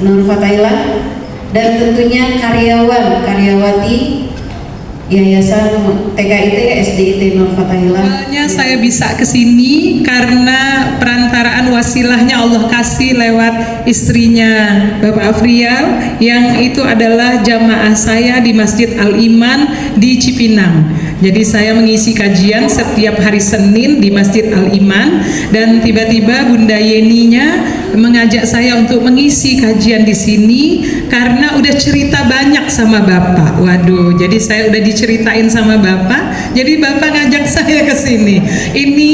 Nur Fatailah, dan tentunya karyawati Yayasan TKIT SDIT Nur Fatailah. Awalnya saya bisa ke sini karena perantaraan wasilahnya Allah kasih lewat istrinya Bapak Afrial, yang itu adalah jamaah saya di Masjid Al-Iman di Cipinang. Jadi saya mengisi kajian setiap hari Senin di Masjid Al-Iman, dan tiba-tiba Bunda Yeninya mengajak saya untuk mengisi kajian di sini karena udah cerita banyak sama Bapak. Waduh, jadi saya udah diceritain sama Bapak, jadi Bapak ngajak saya ke sini. Ini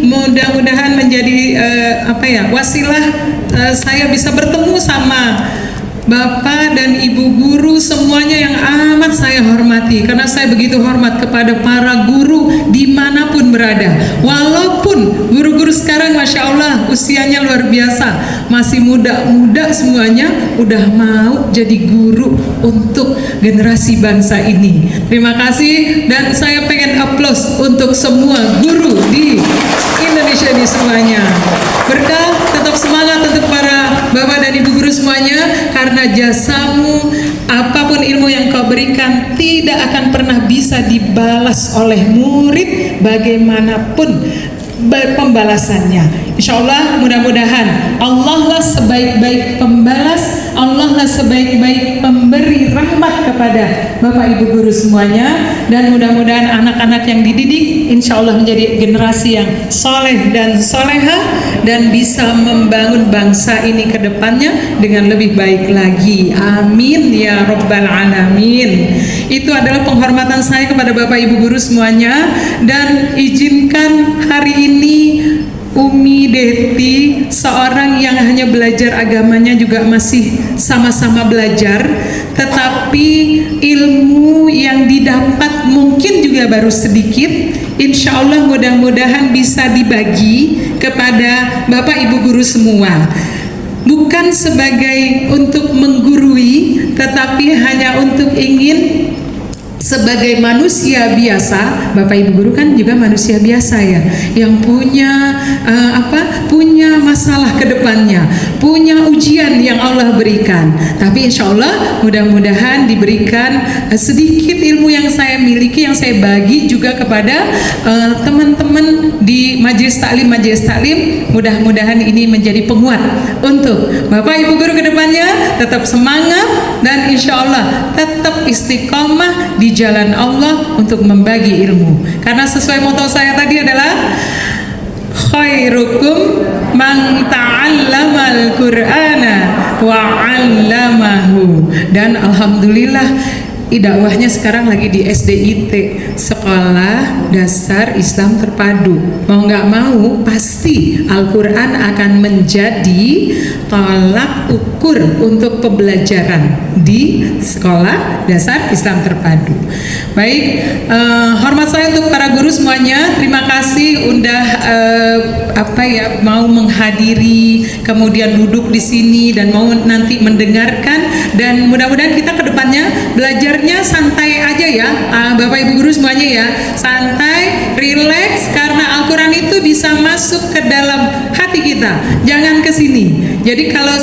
mudah-mudahan menjadi wasilah saya bisa bertemu sama Bapak dan Ibu guru semuanya yang amat saya hormati, karena saya begitu hormat kepada para guru dimanapun berada. Walaupun guru-guru sekarang Masya Allah usianya luar biasa, masih muda-muda semuanya, udah mau jadi guru untuk generasi bangsa ini. Terima kasih, dan saya pengen aplaus untuk semua guru di Indonesia ini semuanya. Berkah, tetap semangat untuk para Bapak dan Ibu guru semuanya, karena jasamu, apapun ilmu yang kau berikan tidak akan pernah bisa dibalas oleh murid bagaimanapun pembalasannya. Insya Allah, mudah-mudahan Allah lah sebaik-baik pembalas, Allah lah sebaik-baik pemberi rahmat kepada Bapak Ibu guru semuanya, dan mudah-mudahan anak-anak yang dididik insya Allah menjadi generasi yang soleh dan soleha, dan bisa membangun bangsa ini ke depannya dengan lebih baik lagi. Amin ya Rabbal Alamin. Itu adalah penghormatan saya kepada Bapak Ibu guru semuanya, dan izinkan hari ini Umi Deti, seorang yang hanya belajar agamanya juga masih sama-sama belajar, tetapi ilmu yang didapat mungkin juga baru sedikit. Insya Allah mudah-mudahan bisa dibagi kepada Bapak Ibu guru semua, bukan sebagai untuk menggurui, tetapi hanya untuk ingin sebagai manusia biasa. Bapak Ibu guru kan juga manusia biasa ya, yang punya punya masalah ke depannya, punya ujian yang Allah berikan. Tapi insya Allah mudah-mudahan diberikan sedikit ilmu yang saya miliki, yang saya bagi juga kepada teman-teman di majelis taklim. Mudah-mudahan ini menjadi penguat untuk Bapak Ibu guru ke depannya. Tetap semangat, dan insya Allah tetap istiqomah di jalan Allah untuk membagi ilmu, karena sesuai moto saya tadi adalah khairukum man ta'allamal qur'ana wa 'allamahu. Dan alhamdulillah dakwahnya sekarang lagi di SDIT, Sekolah Dasar Islam Terpadu. Mau nggak mau pasti Al-Quran akan menjadi tolak ukur untuk pembelajaran di Sekolah Dasar Islam Terpadu. Baik, hormat saya untuk para guru semuanya. Terima kasih udah mau menghadiri, kemudian duduk di sini dan mau nanti mendengarkan, dan mudah-mudahan kita ke depannya belajarnya santai aja ya, Bapak Ibu guru semuanya ya, santai, rileks, karena Al-Quran itu bisa masuk ke dalam hati kita, jangan ke sini. Jadi kalau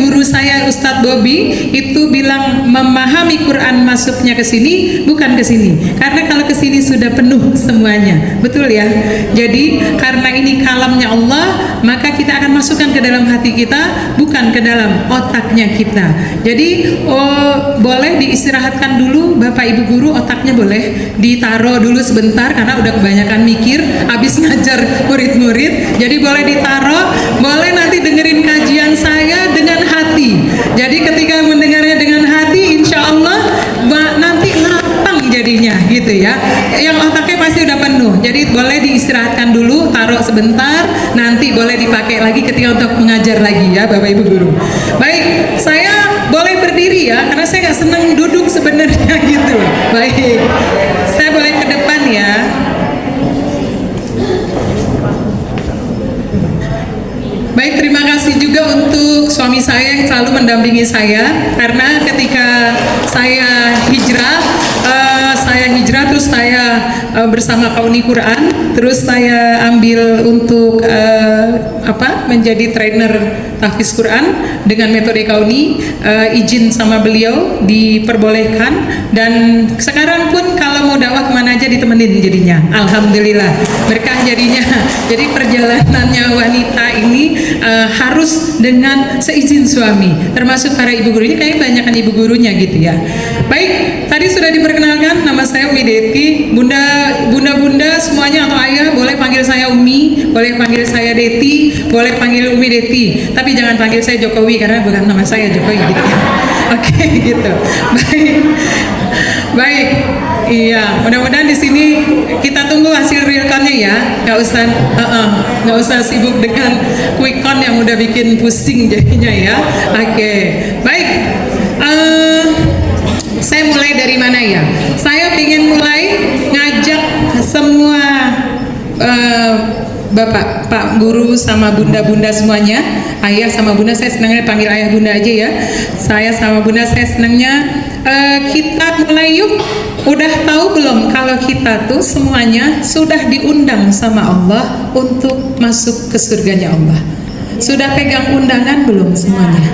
guru saya Ustadz Bobi itu bilang memahami Quran masuknya ke sini, bukan ke sini, karena kalau ke sini sudah penuh semuanya, betul ya. Jadi karena ini kalamnya Allah, maka kita akan masukkan ke dalam hati kita, bukan ke dalam otaknya kita. Jadi boleh diistirahatkan dulu Bapak Ibu guru, otaknya boleh ditaruh dulu sebentar karena udah kebanyakan mikir habis ngajar murid-murid. Jadi boleh ditaruh, boleh nanti dengerin kajian saya dengan hati. Jadi ketika mendengarnya dengan hati, insya Allah nanti lapang jadinya gitu ya. Yang otaknya pasti udah penuh. Jadi boleh diistirahatkan dulu, taruh sebentar, nanti boleh dipakai lagi ketika untuk mengajar lagi ya Bapak Ibu guru. Baik, saya boleh berdiri ya, karena saya nggak senang duduk sebenarnya gitu. Baik, saya boleh ke depan ya. Baik, terima kasih juga untuk suami saya yang selalu mendampingi saya, karena ketika saya hijrah terus saya bersama Kauni Quran. Terus saya ambil untuk menjadi trainer tahfiz Quran dengan metode Kauni. Izin sama beliau diperbolehkan, dan sekarang pun kalau mau dakwah kemana aja ditemenin jadinya. Alhamdulillah berkah jadinya. Jadi perjalanannya wanita ini harus dengan seizin suami, termasuk para ibu gurunya. Kayaknya banyakan ibu gurunya gitu ya. Baik, tadi sudah diperkenalkan, nama saya Umi Deti. Bunda semuanya atau ayah boleh panggil saya Umi, boleh panggil saya Deti, boleh panggil Umi Deti, tapi jangan panggil saya Jokowi karena bukan nama saya Jokowi gitu ya. Oke, gitu. Baik. Iya, mudah-mudahan di sini kita tunggu hasil real count-nya ya. Nggak usah sibuk dengan quick count yang udah bikin pusing jadinya ya. Oke. Baik. Saya mulai dari mana ya? Saya ingin mulai ngajak semua Bapak, Pak Guru sama Bunda-Bunda semuanya, ayah sama bunda, saya senangnya panggil ayah bunda aja ya. Saya sama bunda, saya senangnya kita mulai yuk. Udah tahu belum kalau kita tuh semuanya sudah diundang sama Allah untuk masuk ke surganya Allah? Sudah pegang undangan belum semuanya?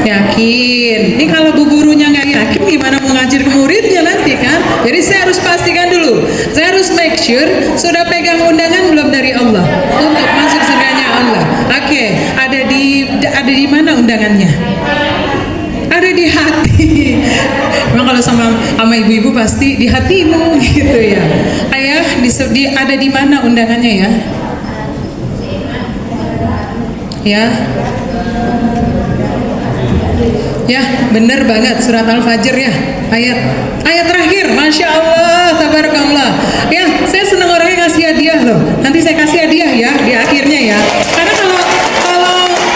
Yakin? Ini kalau bu gurunya nggak yakin gimana mau ngajar ke muridnya nanti kan? Jadi saya harus pastikan dulu, saya harus make sure sudah pegang undangan belum dari Allah untuk masuk surganya Allah. Oke, ada di mana undangannya? Ada di hati. Memang kalau sama ibu-ibu pasti di hatimu gitu ya. Ayah, ada di mana undangannya ya? Ya. Ya, bener banget surat Al-Fajr ya. Ayat terakhir, Masya Allah, tabarakallah. Ya, saya senang orangnya ngasih hadiah loh. Nanti saya kasih hadiah ya di akhirnya ya. Karena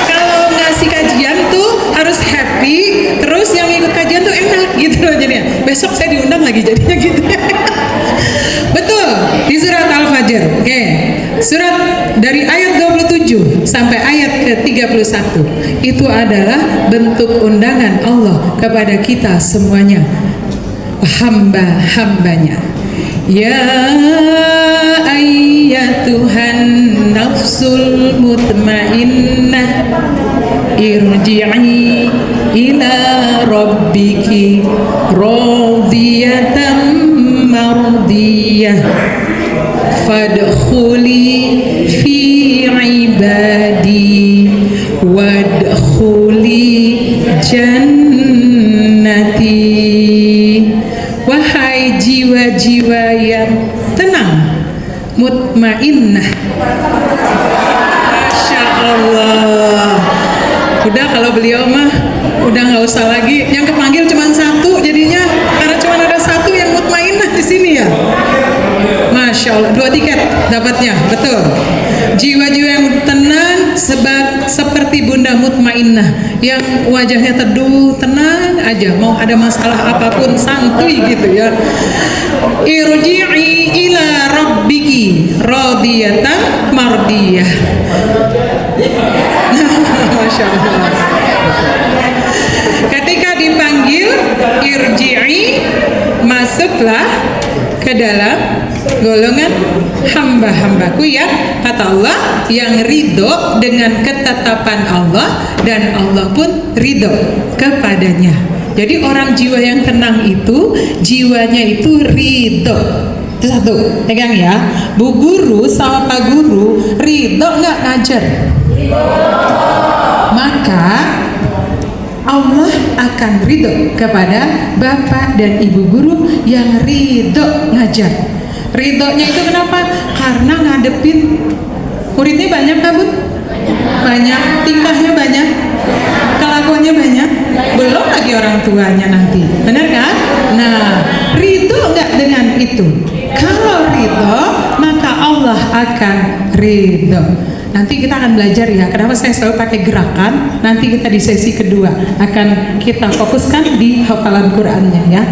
kalau ngasih kajian tuh harus happy, terus yang ikut kajian tuh enak gitu loh jadinya. Besok saya diundang lagi jadinya gitu. Betul, di surat Al-Fajr. Oke. Surat dari ayat 27 sampai ayat ke-31 itu adalah bentuk undangan Allah kepada kita semuanya, hamba-hambanya. Ya ayyatuhan nafsul mutmainnah irji'i ila rabbiki radiyatan mardiyah fadkhuli fi ibadi wadkhuli jannati. Wahai jiwa-jiwa yang tenang, mutmainnah. Masya Allah. Udah kalau beliau mah udah nggak usah lagi, yang kepanggil cuma satu jadinya, karena cuma ada satu yang mutmainnah di sini ya. Masya Allah, 2 tiket dapatnya, betul. Jiwa-jiwa yang tenang seperti Bunda Mutmainnah yang wajahnya teduh, tenang aja, mau ada masalah apapun santuy gitu ya. Irji'i ila rabbiki radiyatan mardiyah. Masya Allah. Ketika dipanggil irji'i, masuklah ke dalam golongan hamba-hambaku yang kata Allah yang ridho dengan ketetapan Allah dan Allah pun ridho kepadanya. Jadi orang jiwa yang tenang itu jiwanya itu ridho. Itu satu, pegang ya. Bu guru sama Pak guru ridho nggak ngajar? Maka Allah akan ridho kepada bapak dan ibu guru yang ridho ngajar. Ridhonya itu kenapa? Karena ngadepin muridnya banyak kan Bun? Banyak, tingkahnya banyak, kelakuannya banyak, belum lagi orang tuanya nanti, benar kan? Nah, ridho nggak dengan itu? Kalau ridho, maka Allah akan ridho. Nanti kita akan belajar ya, kenapa saya selalu pakai gerakan. Nanti kita di sesi kedua akan kita fokuskan di hafalan Qur'annya ya.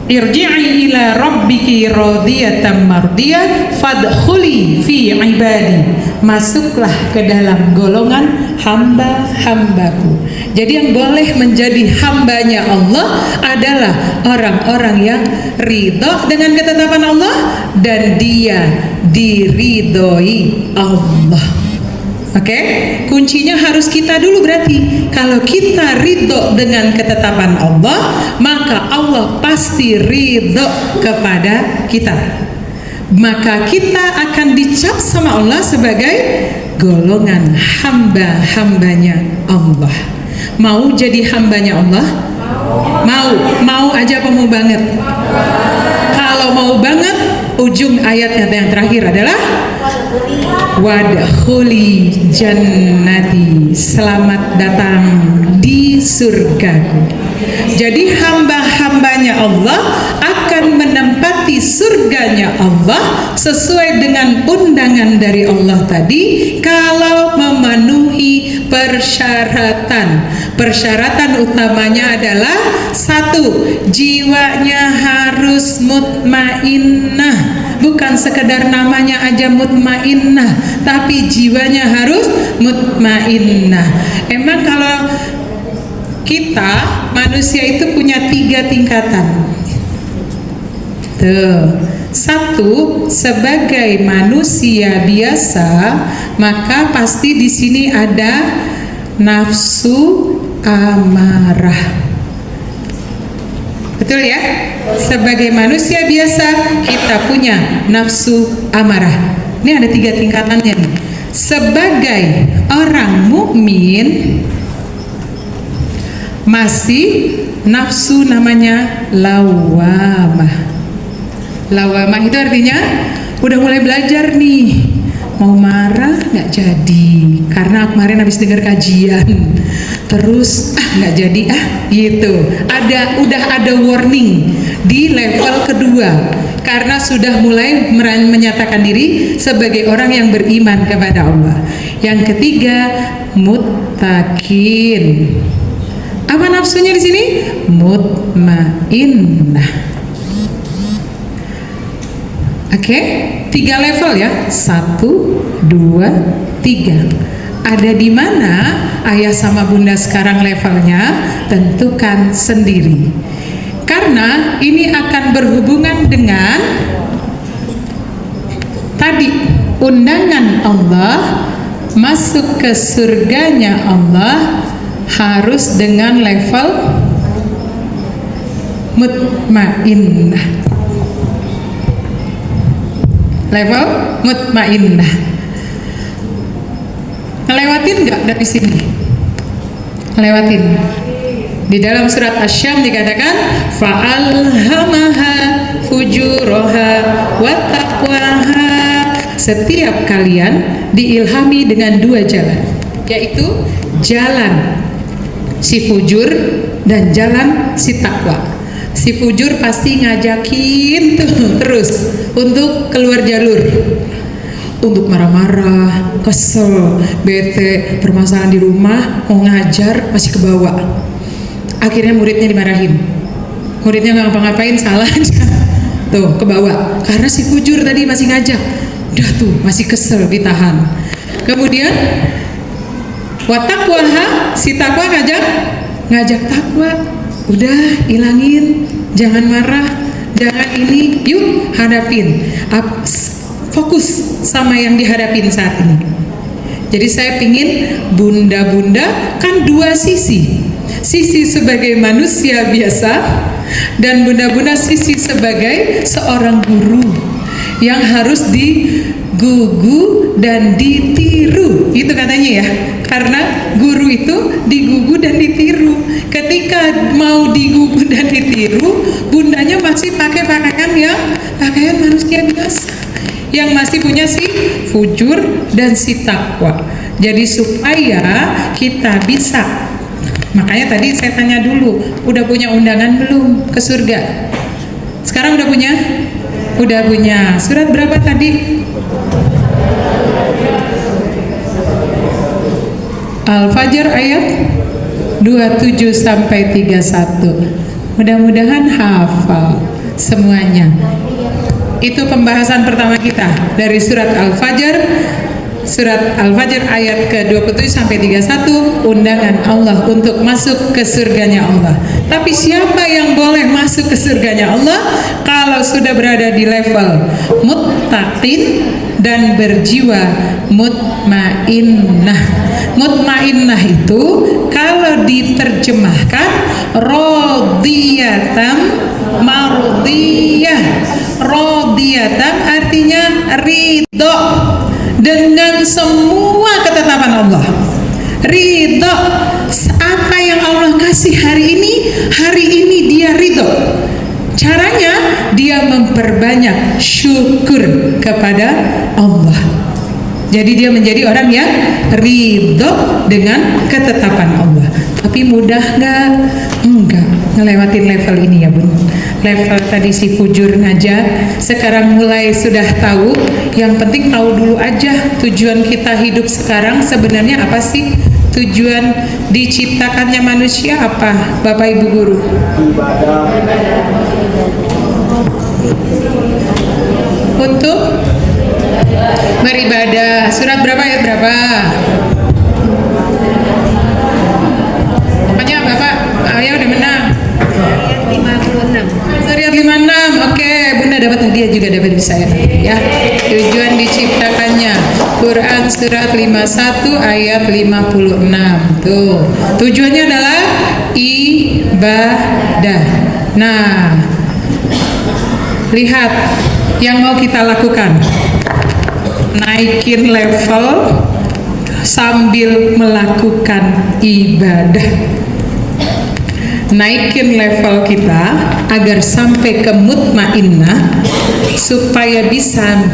irji'i ila rabbiki radiyatan mardiyah fadkhuli fi ibadi, masuklah ke dalam golongan hamba-hambaku. Jadi yang boleh menjadi hambanya Allah adalah orang-orang yang ridho dengan ketetapan Allah dan dia diridhoi Allah. Oke, kuncinya harus kita dulu berarti. Kalau kita ridho dengan ketetapan Allah, maka Allah pasti ridho kepada kita. Maka kita akan dicap sama Allah sebagai golongan hamba-hambanya Allah. Mau jadi hambanya Allah? Mau aja apa mau banget? Kalau mau banget, ujung ayatnya yang terakhir adalah wadkhuli jannati, selamat datang di surgaku. Jadi hamba-hambanya Allah akan menempati surganya Allah sesuai dengan undangan dari Allah tadi, kalau memenuhi persyaratan. Persyaratan utamanya adalah 1, jiwanya harus mutmainnah. Bukan sekedar namanya aja mutmainnah, tapi jiwanya harus mutmainnah. Emang kalau kita manusia itu punya 3 tingkatan. Tuh. 1, sebagai manusia biasa, maka pasti di sini ada nafsu amarah. Betul ya? Sebagai manusia biasa kita punya nafsu amarah. Ini ada 3 tingkatannya nih. Sebagai orang mukmin masih nafsu namanya lawamah. Lawamah itu artinya udah mulai belajar nih, mau marah nggak jadi karena kemarin habis dengar kajian, terus nggak jadi gitu. Udah ada warning di level kedua karena sudah mulai menyatakan diri sebagai orang yang beriman kepada Allah. Yang ketiga, muttaqin. Apa nafsunya di sini? Mutmainnah. Oke, 3 level ya, 1, 2, 3. Ada di mana ayah sama bunda sekarang levelnya? Tentukan sendiri. Karena ini akan berhubungan dengan tadi undangan Allah masuk ke surganya Allah harus dengan level mutmainnah. Level mutmainnah. Ngelewatin nggak dari sini? Ngelewatin. Di dalam surat Asy-Syams dikatakan fa'alhamaha fujuraha wa taqwaha. Setiap kalian diilhami dengan 2 jalan, yaitu jalan si fujur dan jalan si takwa. Si fujur pasti ngajakin tuh terus untuk keluar jalur, untuk marah-marah, kesel, bete, permasalahan di rumah, mau ngajar masih ke bawah. Akhirnya muridnya dimarahin, muridnya nggak ngapa-ngapain, salah aja tuh ke bawah karena si fujur tadi masih ngajak, udah tuh masih kesel, ditahan. Kemudian watakwaha, si takwa ngajak takwa, udah ilangin, jangan marah, jangan ini, yuk hadapin, fokus sama yang dihadapin saat ini. Jadi saya pingin bunda-bunda kan 2 sisi sebagai manusia biasa dan bunda-bunda sisi sebagai seorang guru yang harus digugu dan ditiru, itu katanya ya, karena guru itu digugu dan ditiru. Ketika mau digugu dan ditiru, bundanya masih pakai pakaian manusia biasa yang masih punya si fujur dan si takwa. Jadi supaya kita bisa, makanya tadi saya tanya dulu, udah punya undangan belum ke surga? Sekarang udah punya? Udah punya. Surat berapa tadi? Al-Fajr ayat 27 sampai 31. Mudah-mudahan hafal. semuanya. Itu pembahasan pertama kita dari surat Al-Fajr. Surat Al-Fajr ayat ke-27 sampai 31, undangan Allah untuk masuk ke surganya Allah. Tapi siapa yang boleh masuk ke surganya Allah? Kalau sudah berada di level muttaqin dan berjiwa mutmainnah. Mutmainnah itu kalau diterjemahkan radiyatan mardiyah. Radiyatan artinya ridho dengan semua ketetapan Allah. Ridho, apa yang Allah kasih hari ini dia ridho. Caranya dia memperbanyak syukur kepada Allah. Jadi dia menjadi orang yang ridho dengan ketetapan Allah. Tapi mudah nggak? Enggak. Ngelewatin level ini ya Bun. Level tadi si fujur ngajak, sekarang mulai sudah tahu. Yang penting tahu dulu aja tujuan kita hidup sekarang sebenarnya apa sih? Tujuan diciptakannya manusia apa, Bapak Ibu Guru? Untuk beribadah. Surat berapa ayat berapa? Pokoknya Bapak, ayah udah menang. Ayat 56. Surat 56. Oke, Bunda dapat hadiah juga, dapat bisa ya. Tujuan diciptakannya. Quran surat 51 ayat 56. Tuh. Tujuannya adalah ibadah. Nah, lihat yang mau kita lakukan. Naikin level sambil melakukan ibadah. Naikin level kita agar sampai ke mutmainnah, supaya bisa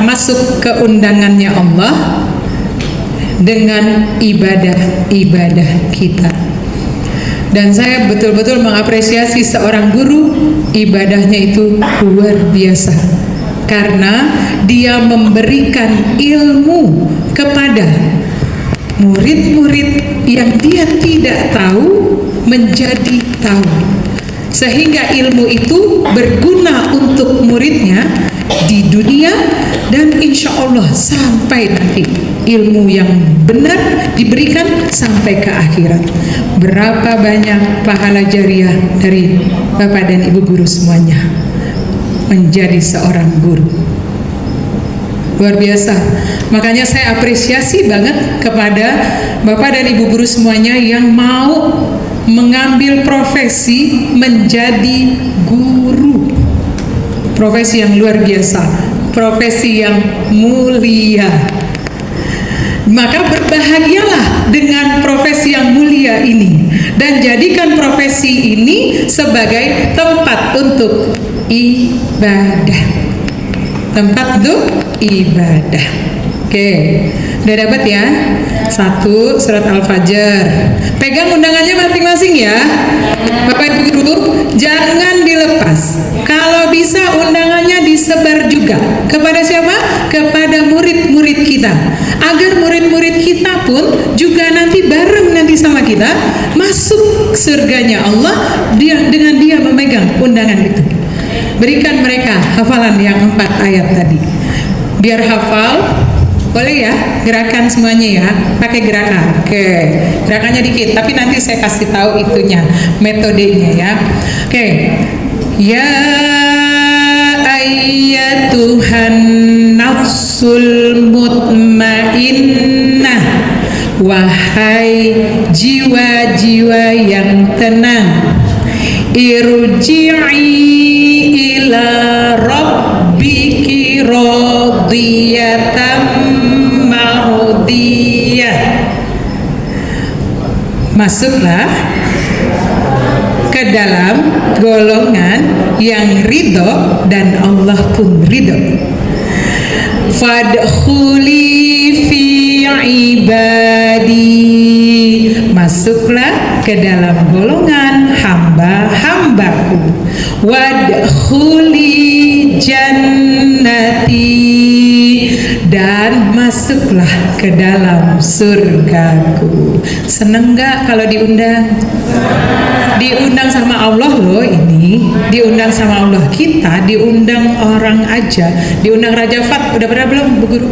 masuk ke undangannya Allah dengan ibadah kita. Dan saya betul-betul mengapresiasi seorang guru, ibadahnya itu luar biasa karena dia memberikan ilmu kepada murid-murid yang dia tidak tahu menjadi tahu, sehingga ilmu itu berguna untuk muridnya di dunia dan insya Allah sampai nanti ilmu yang benar diberikan sampai ke akhirat. Berapa banyak pahala jariah dari Bapak dan Ibu guru semuanya menjadi seorang guru. Luar biasa. Makanya saya apresiasi banget kepada Bapak dan Ibu guru semuanya yang mau mengambil profesi menjadi guru. Profesi yang luar biasa, profesi yang mulia. Maka berbahagialah dengan profesi yang mulia ini dan jadikan profesi ini sebagai tempat untuk ibadah. Tempat untuk ibadah. Oke, udah dapat ya? 1 surat Al-Fajr. Pegang undangannya masing-masing ya, Bapak Ibu guru, jangan dilepas. Kalau bisa undangannya disebar juga kepada siapa? Kepada murid-murid kita, agar murid-murid kita pun juga nanti bareng nanti sama kita masuk surganya Allah dengan dia memegang undangan itu. Berikan mereka hafalan yang 4 ayat tadi. Biar hafal, boleh ya, gerakan semuanya ya, pakai gerakan. Oke, gerakannya dikit, tapi nanti saya kasih tahu itunya, metodenya ya. Oke, ya ayyatuhan nafsul mutmainnah, wahai jiwa-jiwa yang tenang, irji'i ila rabbiki radiyatan mardiyah. Masuklah ke dalam golongan yang ridho dan Allah pun ridho. Fadkhuli fi ibadi, masuklah ke dalam golongan hamba-hambaku. Wadkhuli jannati, dan masuklah ke dalam surgaku. Seneng gak kalau diundang? diundang sama Allah loh ini, diundang sama Allah. Kita diundang orang aja, diundang Raja Fat. Udah pernah belum Bu Guru?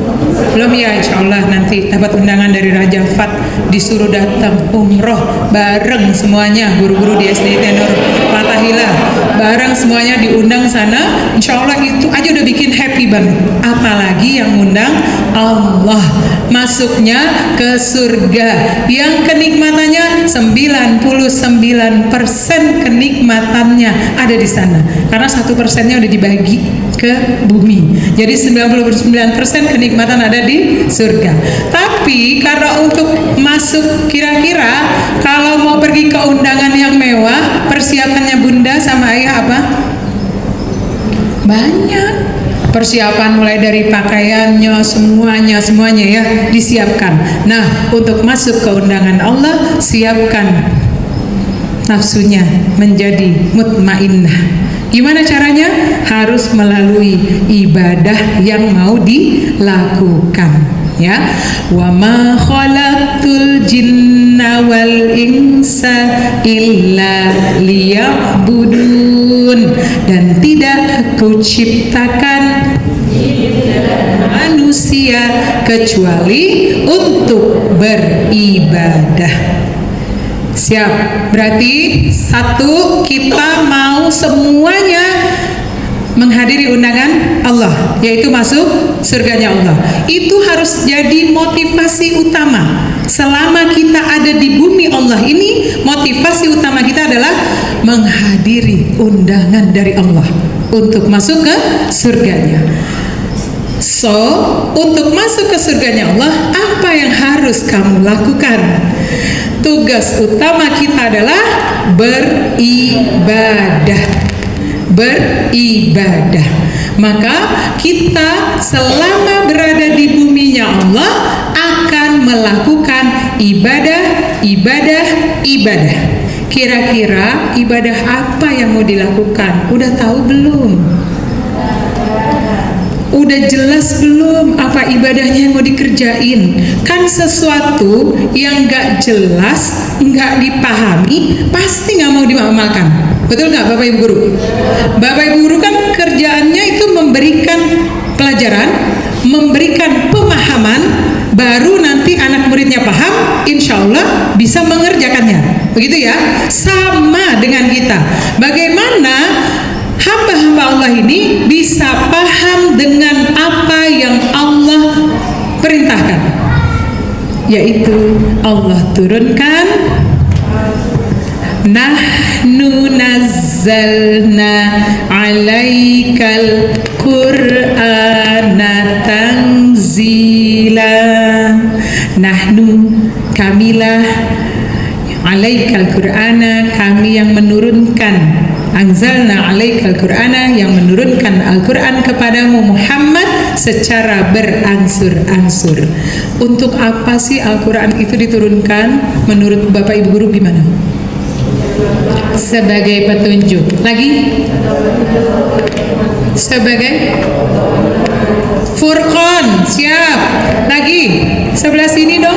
Belum ya, insya Allah nanti dapat undangan dari Raja Fat, disuruh datang umroh bareng semuanya, guru-guru di SD Tenor Fatahila bareng semuanya diundang sana. Insya Allah itu aja udah bikin happy banget. Apalagi yang undang Allah, masuknya ke surga yang kenikmatannya 99% kenikmatannya ada di sana, karena 1%-nya udah dibagi ke bumi, jadi 99% kenikmatan ada di surga. Tapi karena untuk masuk, kira-kira kalau mau pergi ke undangan yang mewah, persiapannya bunda sama ayah apa? Banyak persiapan, mulai dari pakaiannya, semuanya ya disiapkan. Nah, untuk masuk ke undangan Allah, siapkan nafsunya menjadi mutmainnah. Gimana caranya? Harus melalui ibadah yang mau dilakukan, ya. Wa ma khalaqtul jinna wal insa illa liya'budun, dan tidak aku ciptakan manusia kecuali untuk beribadah. Siap? Berarti satu, kita mau semuanya menghadiri undangan Allah, yaitu masuk surganya Allah. Itu harus jadi motivasi utama. Selama kita ada di bumi Allah ini, motivasi utama kita adalah menghadiri undangan dari Allah untuk masuk ke surganya. So, untuk masuk ke surganya Allah, apa yang harus kamu lakukan? Tugas utama kita adalah beribadah. Beribadah. Maka kita selama berada di buminya Allah akan melakukan ibadah. Kira-kira ibadah apa yang mau dilakukan? Udah tahu belum? Udah jelas belum apa ibadahnya yang mau dikerjain? Kan sesuatu yang gak jelas, gak dipahami, pasti gak mau diamalkan. Betul gak Bapak Ibu Guru? Bapak Ibu Guru kan kerjaannya itu memberikan pelajaran, memberikan pemahaman, baru nanti anak muridnya paham, insya Allah bisa mengerjakannya. Begitu ya? Sama dengan kita. Bagaimana hamba-hamba Allah ini bisa paham dengan apa yang Allah perintahkan, yaitu Allah turunkan nahnu nazzalna alaikal qur'ana tanzila. Nahnu, kamilah, alaikal qur'ana, kami yang menurunkan, anzalna alaikal qur'ana, yang menurunkan Al-Quran kepadamu Muhammad secara berangsur-angsur. Untuk apa sih Al-Quran itu diturunkan? Menurut Bapak Ibu Guru gimana? Sebagai petunjuk. Lagi? Sebagai Furqan. Siap. Lagi? Sebelah sini dong.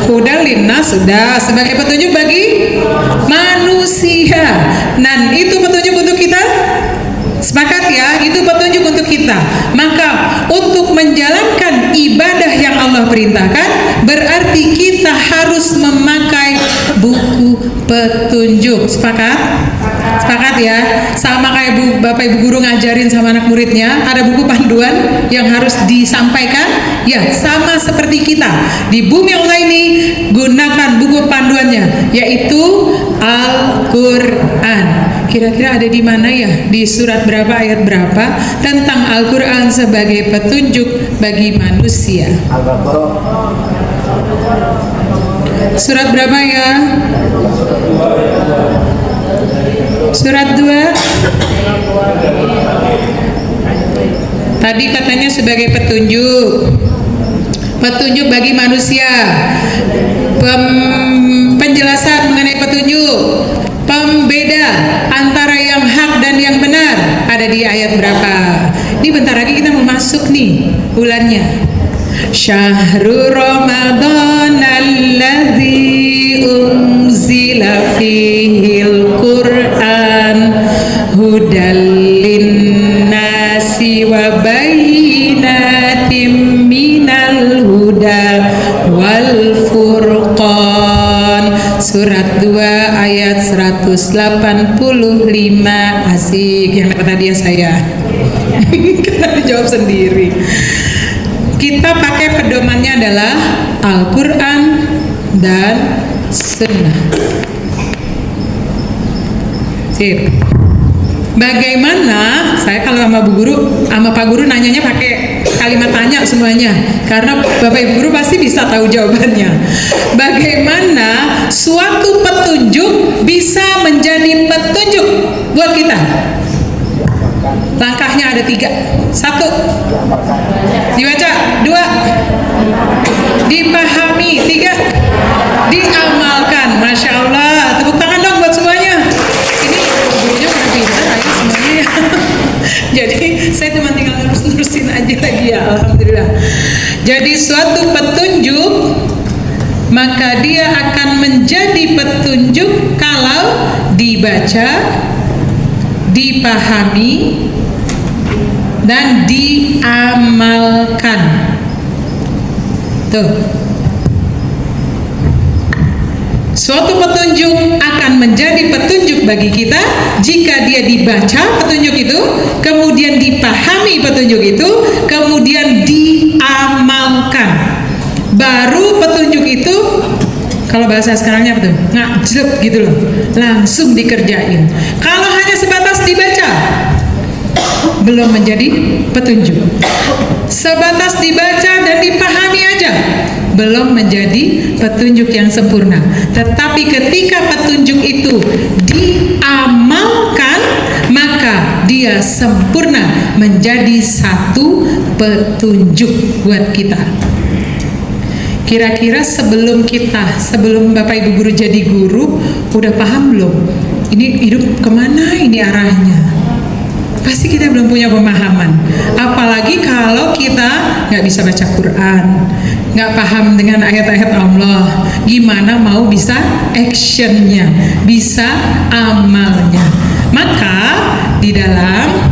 Hudal linnas, sudah. Sebagai petunjuk bagi manusia. Dan itu petunjuk untuk kita. Sepakat ya, itu petunjuk untuk kita. Maka untuk menjalankan ibadah yang Allah perintahkan, berarti kita harus memakai buku petunjuk. Sepakat? Sepakat ya. Sama kayak Bapak Ibu Guru ngajarin sama anak muridnya, ada buku panduan yang harus disampaikan. Ya, sama seperti kita di bumi Allah ini, gunakan buku panduannya, yaitu Al-Quran. Kira-kira ada di mana ya? Di surat berapa, ayat berapa tentang Al-Quran sebagai petunjuk bagi manusia? Surat berapa ya? Surat 2. Tadi katanya sebagai petunjuk. Petunjuk bagi manusia. Penjelasan mengenai petunjuk. Pembeda antara yang hak dan yang benar ada di ayat berapa? Ini bentar lagi kita mau masuk nih bulannya. Syahrul Ramadan alladzi unzila ukhtila fihil Qur'an hudal linnasi wa bayyinatim minal huda wal furqan. Surat 2 ayat 185. Asik, yang dapat hadiah saya. Karena dijawab sendiri. Kita pakai pedomannya adalah Al-Quran dan Sunnah. Sip. Bagaimana, saya kalau sama Bu Guru, sama Pak Guru nanyanya pakai kalimat tanya semuanya, karena Bapak Ibu Guru pasti bisa tahu jawabannya. Bagaimana suatu petunjuk bisa menjadi petunjuk buat kita? Langkahnya ada 3. 1, dibaca. 2, dipahami. 3, diamalkan. Masya Allah, tepuk tangan dong buat semuanya. Ini gurunya udah pintar aja semuanya ya. Jadi saya cuma tinggal nerusin aja lagi ya, alhamdulillah. Jadi suatu petunjuk, maka dia akan menjadi petunjuk kalau dibaca, dipahami, dan diamalkan. Tuh. Suatu petunjuk akan menjadi petunjuk bagi kita jika dia dibaca petunjuk itu, kemudian dipahami petunjuk itu, kemudian diamalkan. Baru petunjuk itu, kalau bahasa sekarangnya apa tuh? Ngajleb gitu loh, langsung dikerjain. Kalau hanya sebatas dibaca, belum menjadi petunjuk. Sebatas dibaca dan dipahami aja, belum menjadi petunjuk yang sempurna. Tetapi ketika petunjuk itu diamalkan, maka dia sempurna menjadi satu petunjuk buat kita. Kira-kira sebelum Bapak Ibu Guru jadi guru, udah paham belum? Ini hidup kemana ini arahnya? Pasti kita belum punya pemahaman. Apalagi kalau kita nggak bisa baca Quran, nggak paham dengan ayat-ayat Allah, gimana mau bisa actionnya, bisa amalnya. Maka di dalam,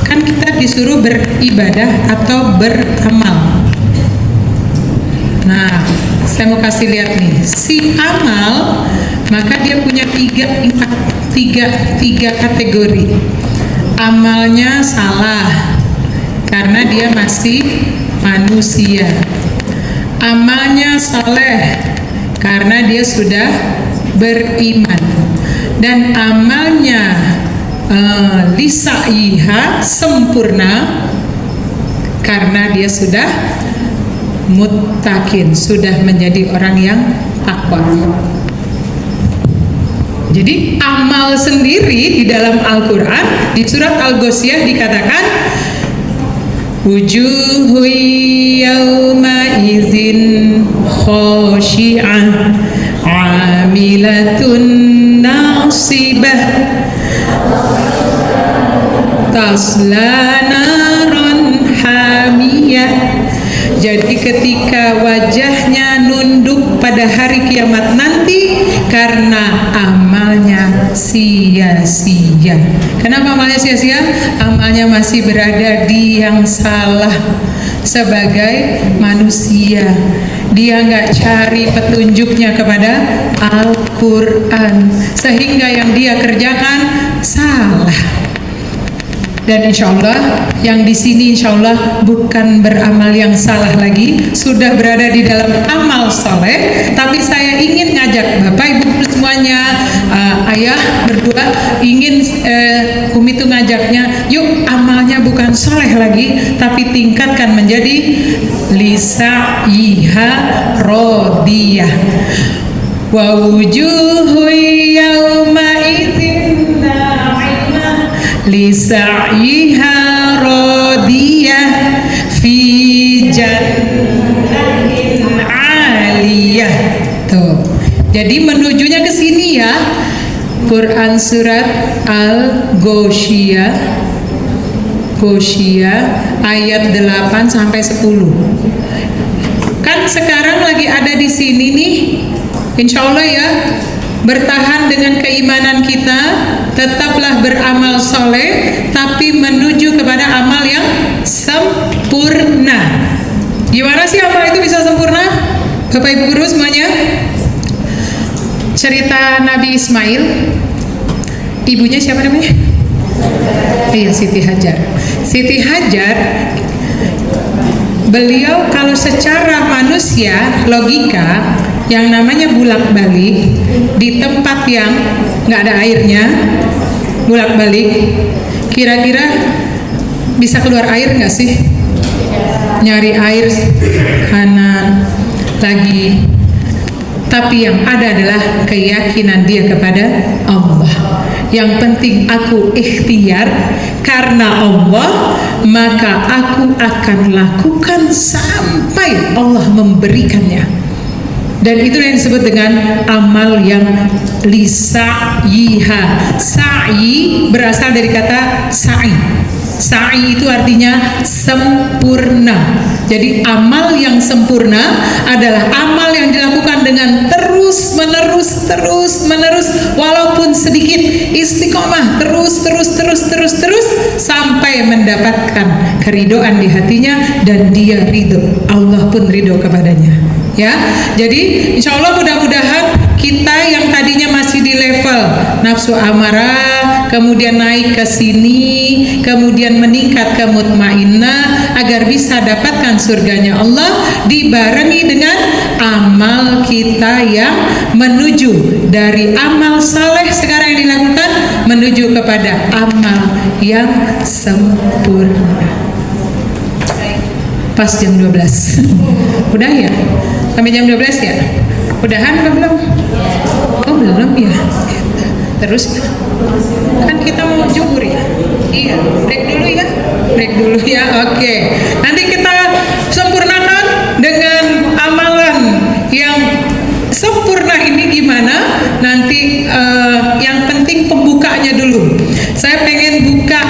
kan kita disuruh beribadah atau beramal. Nah, saya mau kasih lihat nih, si amal, maka dia punya tiga kategori. Amalnya salah karena dia masih manusia. Amalnya saleh karena dia sudah beriman. Dan amalnya lisaiha, sempurna, karena dia sudah muttaqin, sudah menjadi orang yang takwa. Jadi amal sendiri di dalam Al-Quran, di surat Al-Ghoshiyah dikatakan wujuhu yawma izin khoshi'ah amilatun nasibah tasla naron hamiyah. Jadi ketika wajahnya nunduk pada hari kiamat nanti karena amalnya sia-sia. Kenapa amalnya sia-sia? Amalnya masih berada di yang salah sebagai manusia. Dia nggak cari petunjuknya kepada Al-Quran, sehingga yang dia kerjakan salah. Dan insya Allah yang di sini insya Allah bukan beramal yang salah lagi, sudah berada di dalam amal soleh. Tapi saya ingin ngajak Bapak Ibu semuanya, ayah berdua ingin Umi itu ngajaknya, yuk amalnya bukan soleh lagi, tapi tingkatkan menjadi lisaiha rodiyah. Wa wujuhu yawma idzin lisaiha radiyah fi jannatin aliyah. Tuh. Jadi menujunya ke sini ya. Quran surat Al-Ghoshiyah ayat 8 sampai 10. Kan sekarang lagi ada di sini nih. Insya Allah ya. bertahan dengan keimanan kita, tetaplah beramal soleh, tapi menuju kepada amal yang sempurna. Gimana sih amal itu bisa sempurna? Bapak Ibu guru semuanya, cerita Nabi Ismail, ibunya siapa namanya? Iya, Siti Hajar. Siti Hajar, beliau kalau secara manusia logika, yang namanya bulak-balik di tempat yang nggak ada airnya, bulak-balik, kira-kira bisa keluar air nggak sih? Nyari air kanan lagi, tapi yang ada adalah keyakinan dia kepada Allah. Yang penting aku ikhtiar karena Allah, maka aku akan lakukan sampai Allah memberikannya. Dan itu yang disebut dengan amal yang lisa'yiha. Sa'i berasal dari kata sa'i. Sa'i itu artinya sempurna. Jadi amal yang sempurna adalah amal yang dilakukan dengan terus menerus walaupun sedikit, istiqomah terus sampai mendapatkan keridoan di hatinya dan dia ridho, Allah pun ridho kepadanya. Ya, jadi insya Allah mudah-mudahan kita yang tadinya masih di level nafsu amarah, kemudian naik ke sini, kemudian meningkat ke mutmainnah, agar bisa dapatkan surganya Allah, dibarengi dengan amal kita yang menuju dari amal saleh sekarang yang dilakukan menuju kepada amal yang sempurna. Pas jam 12. Udah ya? Sampai jam 12 ya? Udahan apa belum? Oh belum ya? Terus kan kita mau zuhur ya? Iya, break dulu ya? Break dulu ya, oke. Nanti kita sempurnakan dengan amalan yang sempurna ini gimana? Nanti yang penting pembukanya dulu. Saya pengen buka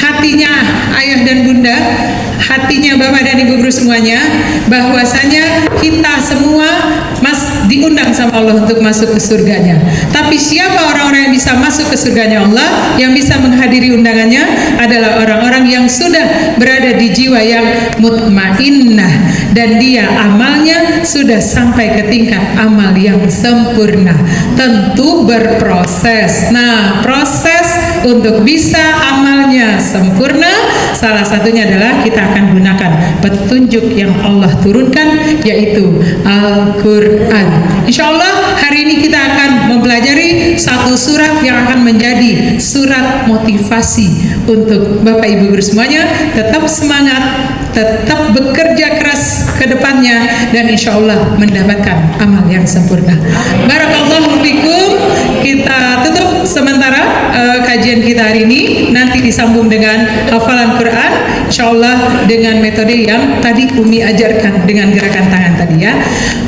hatinya ayah dan bunda, hatinya bapak dan ibu guru semuanya, bahwasanya kita semua diundang sama Allah untuk masuk ke surganya. Tapi siapa orang-orang yang bisa masuk ke surganya Allah, yang bisa menghadiri undangannya adalah orang-orang yang sudah berada di jiwa yang mutmainnah dan dia amalnya sudah sampai ke tingkat amal yang sempurna. Tentu berproses. Nah, proses untuk bisa amalnya sempurna, salah satunya adalah kita akan gunakan petunjuk yang Allah turunkan, yaitu Al-Quran. Insya Allah hari ini kita akan mempelajari satu surat yang akan menjadi surat motivasi untuk Bapak Ibu guru semuanya. Tetap semangat, tetap bekerja keras ke depannya, dan insya Allah mendapatkan amal yang sempurna. Barakallahu fikum. Kita tutup sementara kajian kita hari ini, nanti disambung dengan hafalan Quran, insya Allah dengan metode yang tadi Umi ajarkan dengan gerakan tangan tadi ya.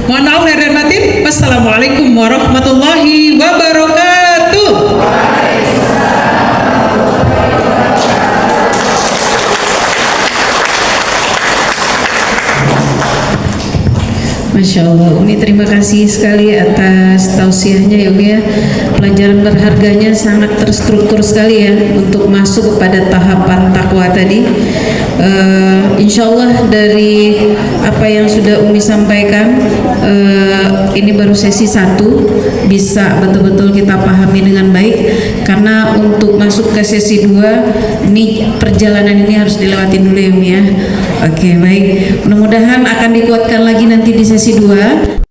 Mohon maaf lahir dan batin. Wassalamualaikum warahmatullahi wabarakatuh. Masya Allah, Umi terima kasih sekali atas tausiahnya ya Umi ya. Pelajaran berharganya sangat terstruktur sekali ya untuk masuk kepada tahapan takwa tadi. Insya Allah dari apa yang sudah Umi sampaikan, ini baru sesi 1, bisa betul-betul kita pahami dengan baik. Karena untuk masuk ke sesi 2, ini perjalanan ini harus dilewatin dulu ya Umi ya. Oke, baik. Mudah-mudahan akan dikuatkan lagi nanti di sesi 2.